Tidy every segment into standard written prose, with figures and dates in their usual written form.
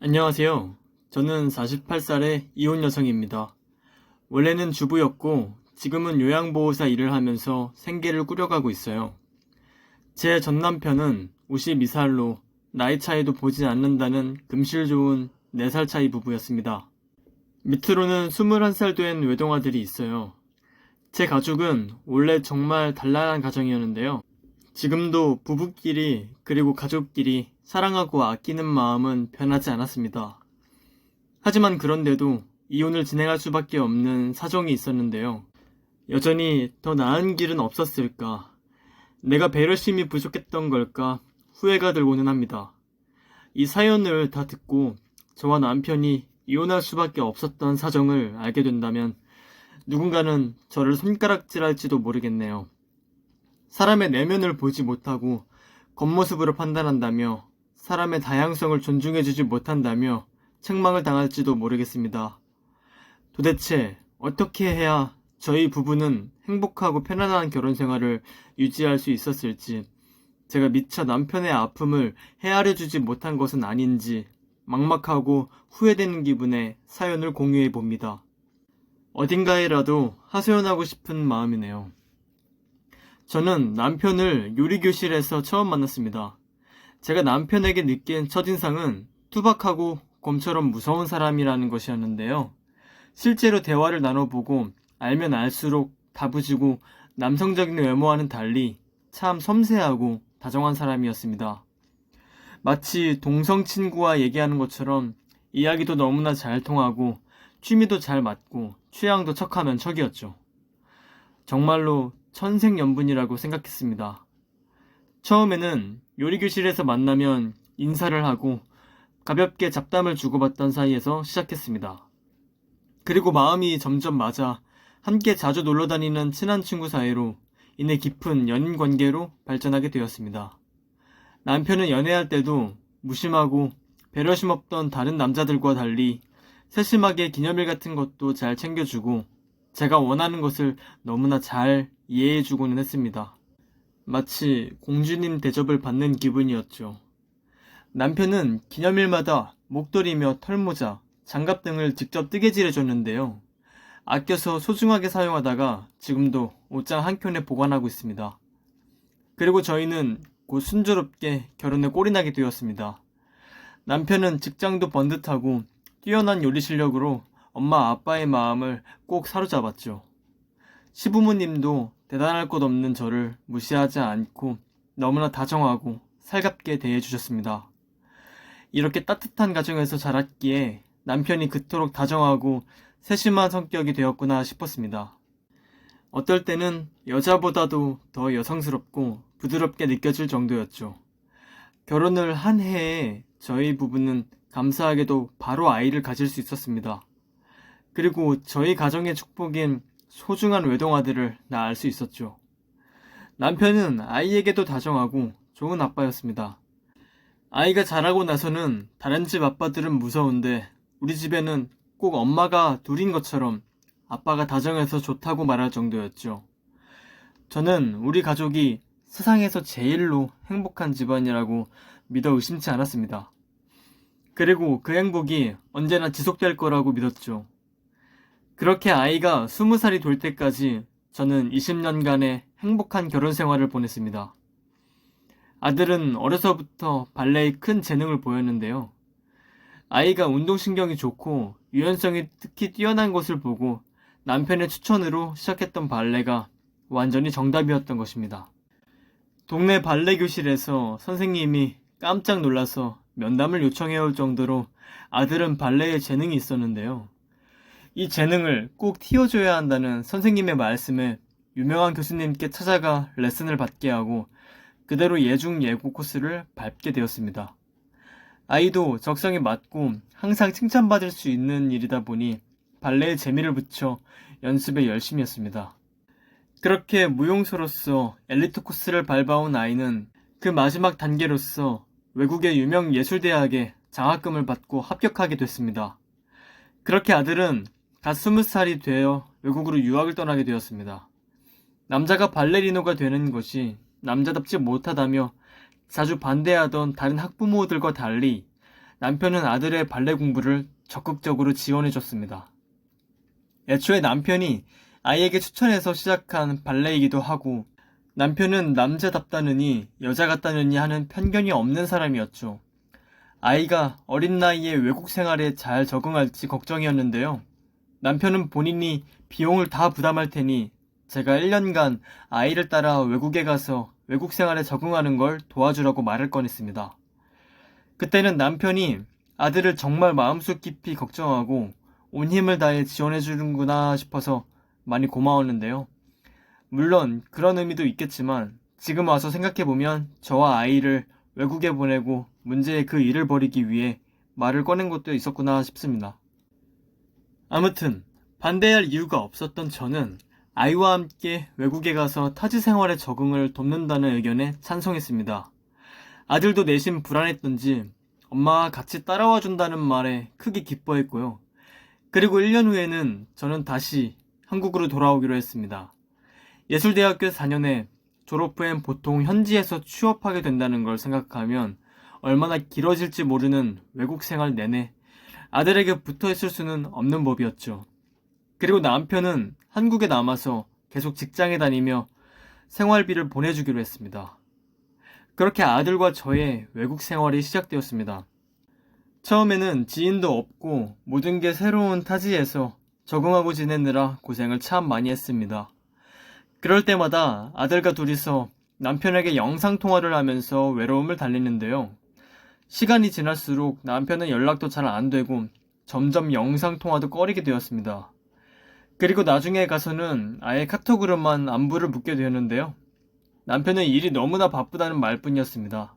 안녕하세요. 저는 48살의 이혼 여성입니다. 원래는 주부였고 지금은 요양보호사 일을 하면서 생계를 꾸려가고 있어요. 제 전 남편은 52살로 나이 차이도 보지 않는다는 금실 좋은 4살 차이 부부였습니다. 밑으로는 21살 된 외동아들이 있어요. 제 가족은 원래 정말 단란한 가정이었는데요. 지금도 부부끼리 그리고 가족끼리 사랑하고 아끼는 마음은 변하지 않았습니다. 하지만 그런데도 이혼을 진행할 수밖에 없는 사정이 있었는데요. 여전히 더 나은 길은 없었을까? 내가 배려심이 부족했던 걸까? 후회가 들고는 합니다. 이 사연을 다 듣고 저와 남편이 이혼할 수밖에 없었던 사정을 알게 된다면 누군가는 저를 손가락질할지도 모르겠네요. 사람의 내면을 보지 못하고 겉모습으로 판단한다며 사람의 다양성을 존중해주지 못한다며 책망을 당할지도 모르겠습니다. 도대체 어떻게 해야 저희 부부는 행복하고 편안한 결혼 생활을 유지할 수 있었을지, 제가 미처 남편의 아픔을 헤아려주지 못한 것은 아닌지 막막하고 후회되는 기분에 사연을 공유해 봅니다. 어딘가에라도 하소연하고 싶은 마음이네요. 저는 남편을 요리교실에서 처음 만났습니다. 제가 남편에게 느낀 첫인상은 투박하고 곰처럼 무서운 사람이라는 것이었는데요. 실제로 대화를 나눠보고 알면 알수록 다부지고 남성적인 외모와는 달리 참 섬세하고 다정한 사람이었습니다. 마치 동성 친구와 얘기하는 것처럼 이야기도 너무나 잘 통하고 취미도 잘 맞고 취향도 척하면 척이었죠. 정말로 천생연분이라고 생각했습니다. 처음에는 요리교실에서 만나면 인사를 하고 가볍게 잡담을 주고받던 사이에서 시작했습니다. 그리고 마음이 점점 맞아 함께 자주 놀러 다니는 친한 친구 사이로 이내 깊은 연인 관계로 발전하게 되었습니다. 남편은 연애할 때도 무심하고 배려심 없던 다른 남자들과 달리 세심하게 기념일 같은 것도 잘 챙겨주고 제가 원하는 것을 너무나 잘 이해해주고는 했습니다. 마치 공주님 대접을 받는 기분이었죠. 남편은 기념일마다 목도리며 털모자, 장갑 등을 직접 뜨개질해줬는데요. 아껴서 소중하게 사용하다가 지금도 옷장 한 켠에 보관하고 있습니다. 그리고 저희는 곧 순조롭게 결혼에 꼴이 나게 되었습니다. 남편은 직장도 번듯하고 뛰어난 요리 실력으로 엄마 아빠의 마음을 꼭 사로잡았죠. 시부모님도 대단할 것 없는 저를 무시하지 않고 너무나 다정하고 살갑게 대해주셨습니다. 이렇게 따뜻한 가정에서 자랐기에 남편이 그토록 다정하고 세심한 성격이 되었구나 싶었습니다. 어떨 때는 여자보다도 더 여성스럽고 부드럽게 느껴질 정도였죠. 결혼을 한 해에 저희 부부는 감사하게도 바로 아이를 가질 수 있었습니다. 그리고 저희 가정의 축복인 소중한 외동아들을 낳을 수 있었죠. 남편은 아이에게도 다정하고 좋은 아빠였습니다. 아이가 자라고 나서는 다른 집 아빠들은 무서운데 우리 집에는 꼭 엄마가 둘인 것처럼 아빠가 다정해서 좋다고 말할 정도였죠. 저는 우리 가족이 세상에서 제일로 행복한 집안이라고 믿어 의심치 않았습니다. 그리고 그 행복이 언제나 지속될 거라고 믿었죠. 그렇게 아이가 20살이 될 때까지 저는 20년간의 행복한 결혼 생활을 보냈습니다. 아들은 어려서부터 발레에 큰 재능을 보였는데요. 아이가 운동신경이 좋고 유연성이 특히 뛰어난 것을 보고 남편의 추천으로 시작했던 발레가 완전히 정답이었던 것입니다. 동네 발레 교실에서 선생님이 깜짝 놀라서 면담을 요청해올 정도로 아들은 발레에 재능이 있었는데요. 이 재능을 꼭 틔워줘야 한다는 선생님의 말씀에 유명한 교수님께 찾아가 레슨을 받게 하고 그대로 예중예고 코스를 밟게 되었습니다. 아이도 적성에 맞고 항상 칭찬받을 수 있는 일이다 보니 발레에 재미를 붙여 연습에 열심히 했습니다. 그렇게 무용소로서 엘리트 코스를 밟아온 아이는 그 마지막 단계로서 외국의 유명 예술대학에 장학금을 받고 합격하게 됐습니다. 그렇게 아들은 갓 20살이 되어 외국으로 유학을 떠나게 되었습니다. 남자가 발레리노가 되는 것이 남자답지 못하다며 자주 반대하던 다른 학부모들과 달리 남편은 아들의 발레 공부를 적극적으로 지원해줬습니다. 애초에 남편이 아이에게 추천해서 시작한 발레이기도 하고 남편은 남자답다느니 여자 같다느니 하는 편견이 없는 사람이었죠. 아이가 어린 나이에 외국 생활에 잘 적응할지 걱정이었는데요. 남편은 본인이 비용을 다 부담할 테니 제가 1년간 아이를 따라 외국에 가서 외국 생활에 적응하는 걸 도와주라고 말을 꺼냈습니다. 그때는 남편이 아들을 정말 마음속 깊이 걱정하고 온 힘을 다해 지원해주는구나 싶어서 많이 고마웠는데요. 물론 그런 의미도 있겠지만 지금 와서 생각해보면 저와 아이를 외국에 보내고 문제의 그 일을 벌이기 위해 말을 꺼낸 것도 있었구나 싶습니다. 아무튼 반대할 이유가 없었던 저는 아이와 함께 외국에 가서 타지 생활에 적응을 돕는다는 의견에 찬성했습니다. 아들도 내심 불안했던지 엄마와 같이 따라와 준다는 말에 크게 기뻐했고요. 그리고 1년 후에는 저는 다시 한국으로 돌아오기로 했습니다. 예술대학교 4년에 졸업 후엔 보통 현지에서 취업하게 된다는 걸 생각하면 얼마나 길어질지 모르는 외국 생활 내내 아들에게 붙어 있을 수는 없는 법이었죠. 그리고 남편은 한국에 남아서 계속 직장에 다니며 생활비를 보내주기로 했습니다. 그렇게 아들과 저의 외국 생활이 시작되었습니다. 처음에는 지인도 없고 모든 게 새로운 타지에서 적응하고 지내느라 고생을 참 많이 했습니다. 그럴 때마다 아들과 둘이서 남편에게 영상통화를 하면서 외로움을 달랬는데요. 시간이 지날수록 남편은 연락도 잘 안 되고 점점 영상통화도 꺼리게 되었습니다. 그리고 나중에 가서는 아예 카톡으로만 안부를 묻게 되었는데요. 남편은 일이 너무나 바쁘다는 말뿐이었습니다.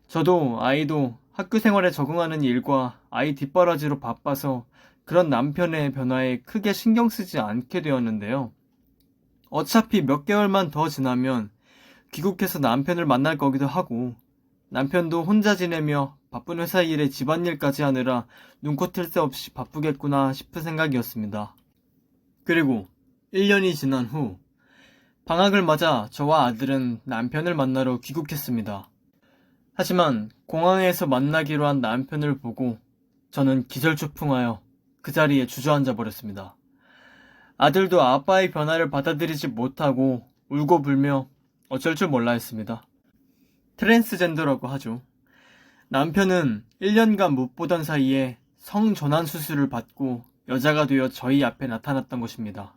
저도 아이도 학교 생활에 적응하는 일과 아이 뒷바라지로 바빠서 그런 남편의 변화에 크게 신경 쓰지 않게 되었는데요. 어차피 몇 개월만 더 지나면 귀국해서 남편을 만날 거기도 하고 남편도 혼자 지내며 바쁜 회사 일에 집안일까지 하느라 눈코 뜰 새 없이 바쁘겠구나 싶은 생각이었습니다. 그리고 1년이 지난 후 방학을 맞아 저와 아들은 남편을 만나러 귀국했습니다. 하지만 공항에서 만나기로 한 남편을 보고 저는 기절초풍하여 그 자리에 주저앉아 버렸습니다. 아들도 아빠의 변화를 받아들이지 못하고 울고 불며 어쩔 줄 몰라 했습니다. 트랜스젠더라고 하죠. 남편은 1년간 못 보던 사이에 성전환 수술을 받고 여자가 되어 저희 앞에 나타났던 것입니다.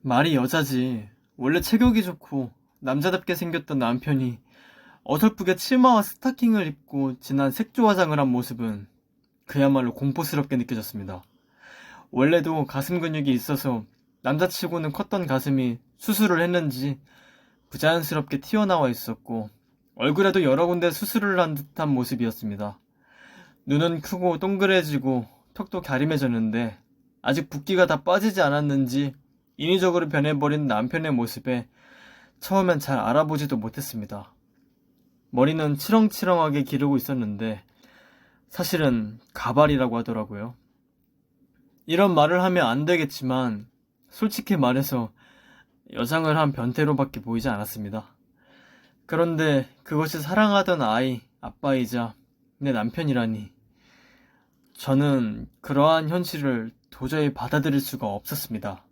말이 여자지. 원래 체격이 좋고 남자답게 생겼던 남편이 어설프게 치마와 스타킹을 입고 진한 색조 화장을 한 모습은 그야말로 공포스럽게 느껴졌습니다. 원래도 가슴 근육이 있어서 남자치고는 컸던 가슴이 수술을 했는지 부자연스럽게 튀어나와 있었고 얼굴에도 여러 군데 수술을 한 듯한 모습이었습니다. 눈은 크고 동그래지고 턱도 갸름해졌는데 아직 붓기가 다 빠지지 않았는지 인위적으로 변해버린 남편의 모습에 처음엔 잘 알아보지도 못했습니다. 머리는 치렁치렁하게 기르고 있었는데 사실은 가발이라고 하더라고요. 이런 말을 하면 안 되겠지만 솔직히 말해서 여장을 한 변태로밖에 보이지 않았습니다. 그런데 그것이 사랑하던 아이, 아빠이자 내 남편이라니 저는 그러한 현실을 도저히 받아들일 수가 없었습니다.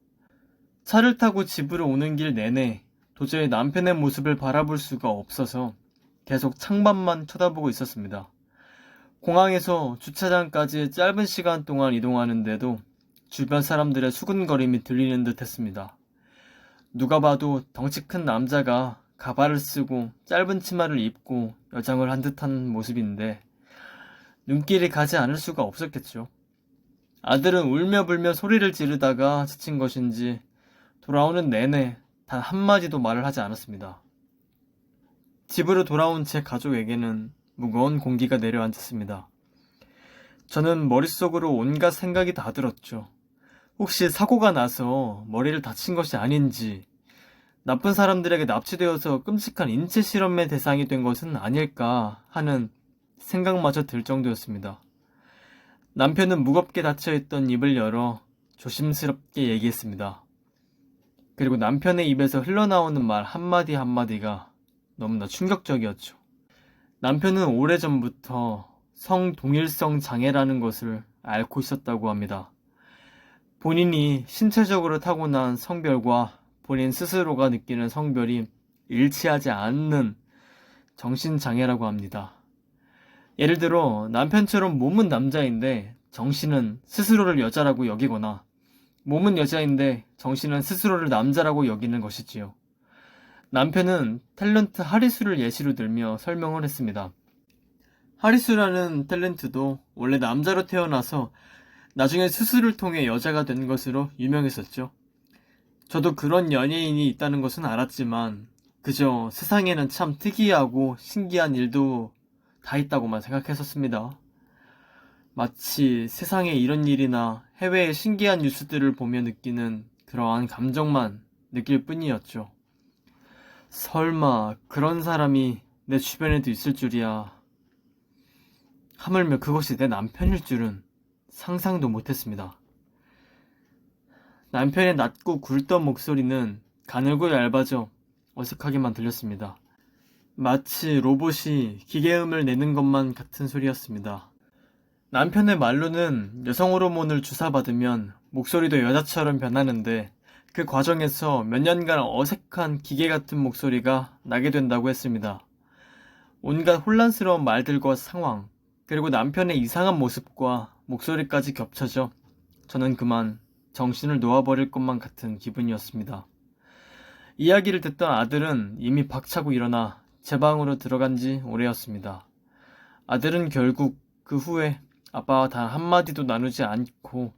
차를 타고 집으로 오는 길 내내 도저히 남편의 모습을 바라볼 수가 없어서 계속 창밖만 쳐다보고 있었습니다. 공항에서 주차장까지 짧은 시간 동안 이동하는데도 주변 사람들의 수근거림이 들리는 듯 했습니다. 누가 봐도 덩치 큰 남자가 가발을 쓰고 짧은 치마를 입고 여장을 한 듯한 모습인데 눈길이 가지 않을 수가 없었겠죠. 아들은 울며 불며 소리를 지르다가 지친 것인지 돌아오는 내내 단 한마디도 말을 하지 않았습니다. 집으로 돌아온 제 가족에게는 무거운 공기가 내려앉았습니다. 저는 머릿속으로 온갖 생각이 다 들었죠. 혹시 사고가 나서 머리를 다친 것이 아닌지, 나쁜 사람들에게 납치되어서 끔찍한 인체 실험의 대상이 된 것은 아닐까 하는 생각마저 들 정도였습니다. 남편은 무겁게 닫혀있던 입을 열어 조심스럽게 얘기했습니다. 그리고 남편의 입에서 흘러나오는 말 한마디 한마디가 너무나 충격적이었죠. 남편은 오래전부터 성동일성 장애라는 것을 앓고 있었다고 합니다. 본인이 신체적으로 타고난 성별과 본인 스스로가 느끼는 성별이 일치하지 않는 정신장애라고 합니다. 예를 들어 남편처럼 몸은 남자인데 정신은 스스로를 여자라고 여기거나 몸은 여자인데 정신은 스스로를 남자라고 여기는 것이지요. 남편은 탤런트 하리수를 예시로 들며 설명을 했습니다. 하리수라는 탤런트도 원래 남자로 태어나서 나중에 수술을 통해 여자가 된 것으로 유명했었죠. 저도 그런 연예인이 있다는 것은 알았지만 그저 세상에는 참 특이하고 신기한 일도 다 있다고만 생각했었습니다. 마치 세상에 이런 일이나 해외의 신기한 뉴스들을 보며 느끼는 그러한 감정만 느낄 뿐이었죠. 설마 그런 사람이 내 주변에도 있을 줄이야. 하물며 그것이 내 남편일 줄은 상상도 못했습니다. 남편의 낮고 굵던 목소리는 가늘고 얇아져 어색하게만 들렸습니다. 마치 로봇이 기계음을 내는 것만 같은 소리였습니다. 남편의 말로는 여성 호르몬을 주사받으면 목소리도 여자처럼 변하는데 그 과정에서 몇 년간 어색한 기계 같은 목소리가 나게 된다고 했습니다. 온갖 혼란스러운 말들과 상황, 그리고 남편의 이상한 모습과 목소리까지 겹쳐져 저는 그만 정신을 놓아버릴 것만 같은 기분이었습니다. 이야기를 듣던 아들은 이미 박차고 일어나 제 방으로 들어간 지 오래였습니다. 아들은 결국 그 후에 아빠와 단 한마디도 나누지 않고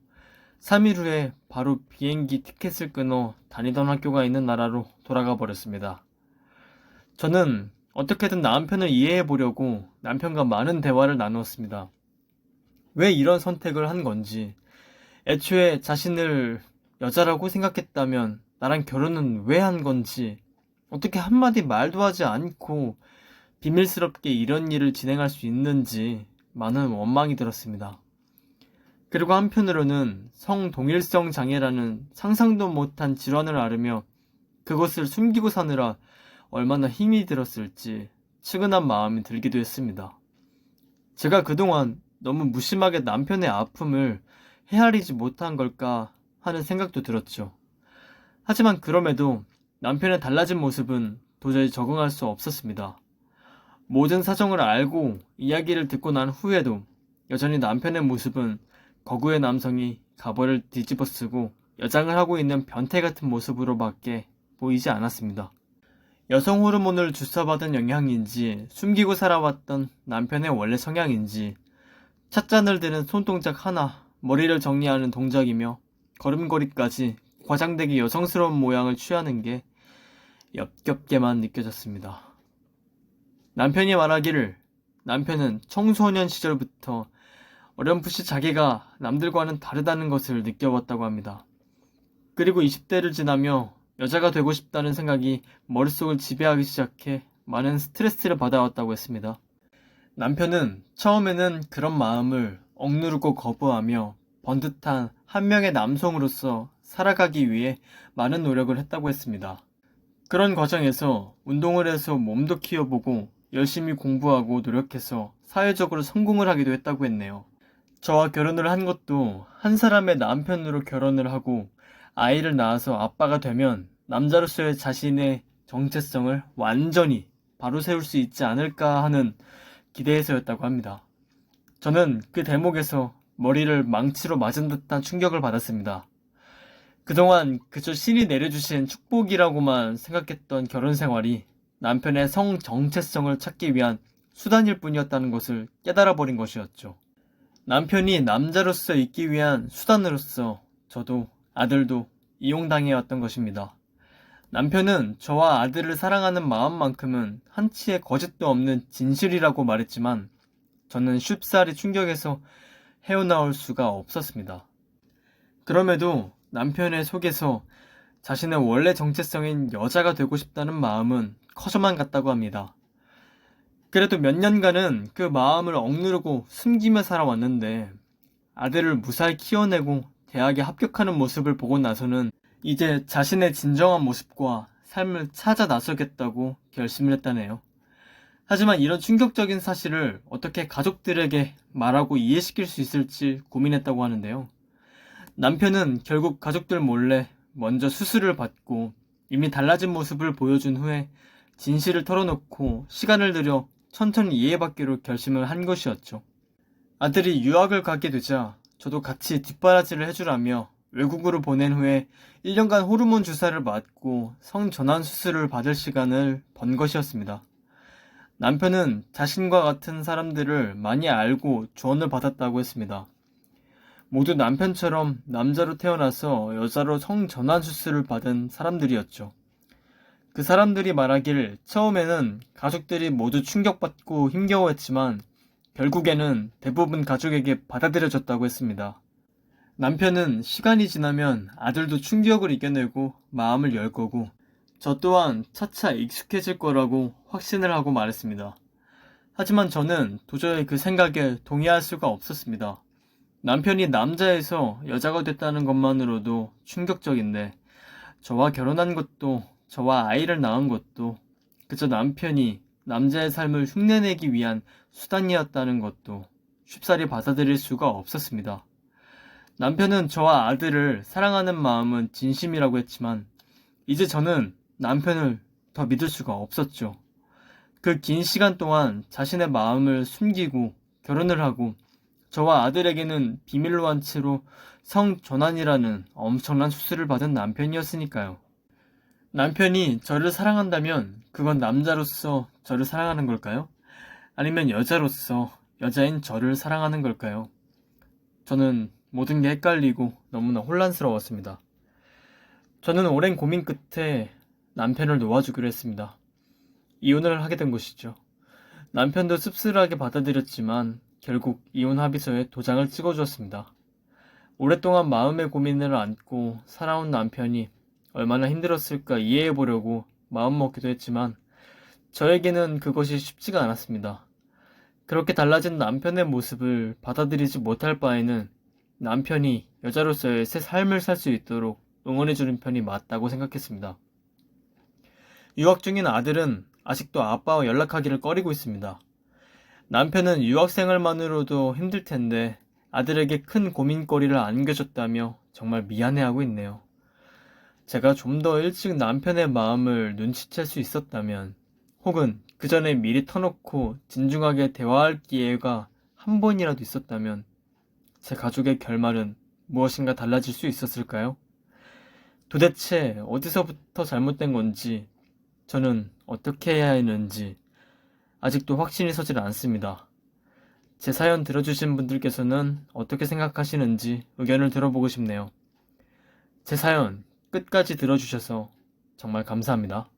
3일 후에 바로 비행기 티켓을 끊어 다니던 학교가 있는 나라로 돌아가 버렸습니다. 저는 어떻게든 남편을 이해해 보려고 남편과 많은 대화를 나누었습니다. 왜 이런 선택을 한 건지, 애초에 자신을 여자라고 생각했다면 나랑 결혼은 왜 한 건지, 어떻게 한마디 말도 하지 않고 비밀스럽게 이런 일을 진행할 수 있는지 많은 원망이 들었습니다. 그리고 한편으로는 성동일성 장애라는 상상도 못한 질환을 앓으며 그것을 숨기고 사느라 얼마나 힘이 들었을지 측은한 마음이 들기도 했습니다. 제가 그동안 너무 무심하게 남편의 아픔을 헤아리지 못한 걸까 하는 생각도 들었죠. 하지만 그럼에도 남편의 달라진 모습은 도저히 적응할 수 없었습니다. 모든 사정을 알고 이야기를 듣고 난 후에도 여전히 남편의 모습은 거구의 남성이 가벌을 뒤집어 쓰고 여장을 하고 있는 변태 같은 모습으로밖에 보이지 않았습니다. 여성 호르몬을 주사받은 영향인지 숨기고 살아왔던 남편의 원래 성향인지 찻잔을 드는 손동작 하나, 머리를 정리하는 동작이며 걸음걸이까지 과장되게 여성스러운 모양을 취하는 게 역겹게만 느껴졌습니다. 남편이 말하기를 남편은 청소년 시절부터 어렴풋이 자기가 남들과는 다르다는 것을 느껴왔다고 합니다. 그리고 20대를 지나며 여자가 되고 싶다는 생각이 머릿속을 지배하기 시작해 많은 스트레스를 받아왔다고 했습니다. 남편은 처음에는 그런 마음을 억누르고 거부하며 번듯한 한 명의 남성으로서 살아가기 위해 많은 노력을 했다고 했습니다. 그런 과정에서 운동을 해서 몸도 키워보고 열심히 공부하고 노력해서 사회적으로 성공을 하기도 했다고 했네요. 저와 결혼을 한 것도 한 사람의 남편으로 결혼을 하고 아이를 낳아서 아빠가 되면 남자로서의 자신의 정체성을 완전히 바로 세울 수 있지 않을까 하는 기대에서였다고 합니다. 저는 그 대목에서 머리를 망치로 맞은 듯한 충격을 받았습니다. 그동안 그저 신이 내려주신 축복이라고만 생각했던 결혼 생활이 남편의 성 정체성을 찾기 위한 수단일 뿐이었다는 것을 깨달아버린 것이었죠. 남편이 남자로서 있기 위한 수단으로서 저도 아들도 이용당해왔던 것입니다. 남편은 저와 아들을 사랑하는 마음만큼은 한치의 거짓도 없는 진실이라고 말했지만 저는 쉽사리 충격에서 헤어나올 수가 없었습니다. 그럼에도 남편의 속에서 자신의 원래 정체성인 여자가 되고 싶다는 마음은 커져만 갔다고 합니다. 그래도 몇 년간은 그 마음을 억누르고 숨기며 살아왔는데 아들을 무사히 키워내고 대학에 합격하는 모습을 보고 나서는 이제 자신의 진정한 모습과 삶을 찾아 나서겠다고 결심을 했다네요. 하지만 이런 충격적인 사실을 어떻게 가족들에게 말하고 이해시킬 수 있을지 고민했다고 하는데요. 남편은 결국 가족들 몰래 먼저 수술을 받고 이미 달라진 모습을 보여준 후에 진실을 털어놓고 시간을 들여 천천히 이해받기로 결심을 한 것이었죠. 아들이 유학을 가게 되자 저도 같이 뒷바라지를 해주라며 외국으로 보낸 후에 1년간 호르몬 주사를 맞고 성전환 수술을 받을 시간을 번 것이었습니다. 남편은 자신과 같은 사람들을 많이 알고 조언을 받았다고 했습니다. 모두 남편처럼 남자로 태어나서 여자로 성전환 수술을 받은 사람들이었죠. 그 사람들이 말하길 처음에는 가족들이 모두 충격받고 힘겨워했지만 결국에는 대부분 가족에게 받아들여졌다고 했습니다. 남편은 시간이 지나면 아들도 충격을 이겨내고 마음을 열 거고 저 또한 차차 익숙해질 거라고 확신을 하고 말했습니다. 하지만 저는 도저히 그 생각에 동의할 수가 없었습니다. 남편이 남자에서 여자가 됐다는 것만으로도 충격적인데 저와 결혼한 것도 저와 아이를 낳은 것도 그저 남편이 남자의 삶을 흉내내기 위한 수단이었다는 것도 쉽사리 받아들일 수가 없었습니다. 남편은 저와 아들을 사랑하는 마음은 진심이라고 했지만 이제 저는 남편을 더 믿을 수가 없었죠. 그 긴 시간 동안 자신의 마음을 숨기고 결혼을 하고 저와 아들에게는 비밀로 한 채로 성전환이라는 엄청난 수술을 받은 남편이었으니까요. 남편이 저를 사랑한다면 그건 남자로서 저를 사랑하는 걸까요? 아니면 여자로서 여자인 저를 사랑하는 걸까요? 저는 모든 게 헷갈리고 너무나 혼란스러웠습니다. 저는 오랜 고민 끝에 남편을 놓아주기로 했습니다. 이혼을 하게 된 것이죠. 남편도 씁쓸하게 받아들였지만 결국 이혼 합의서에 도장을 찍어주었습니다. 오랫동안 마음의 고민을 안고 살아온 남편이 얼마나 힘들었을까 이해해보려고 마음먹기도 했지만 저에게는 그것이 쉽지가 않았습니다. 그렇게 달라진 남편의 모습을 받아들이지 못할 바에는 남편이 여자로서의 새 삶을 살 수 있도록 응원해주는 편이 맞다고 생각했습니다. 유학 중인 아들은 아직도 아빠와 연락하기를 꺼리고 있습니다. 남편은 유학생활만으로도 힘들 텐데 아들에게 큰 고민거리를 안겨줬다며 정말 미안해하고 있네요. 제가 좀 더 일찍 남편의 마음을 눈치챌 수 있었다면 혹은 그 전에 미리 터놓고 진중하게 대화할 기회가 한 번이라도 있었다면 제 가족의 결말은 무엇인가 달라질 수 있었을까요? 도대체 어디서부터 잘못된 건지 저는 어떻게 해야 하는지 아직도 확신이 서질 않습니다. 제 사연 들어주신 분들께서는 어떻게 생각하시는지 의견을 들어보고 싶네요. 제 사연 끝까지 들어주셔서 정말 감사합니다.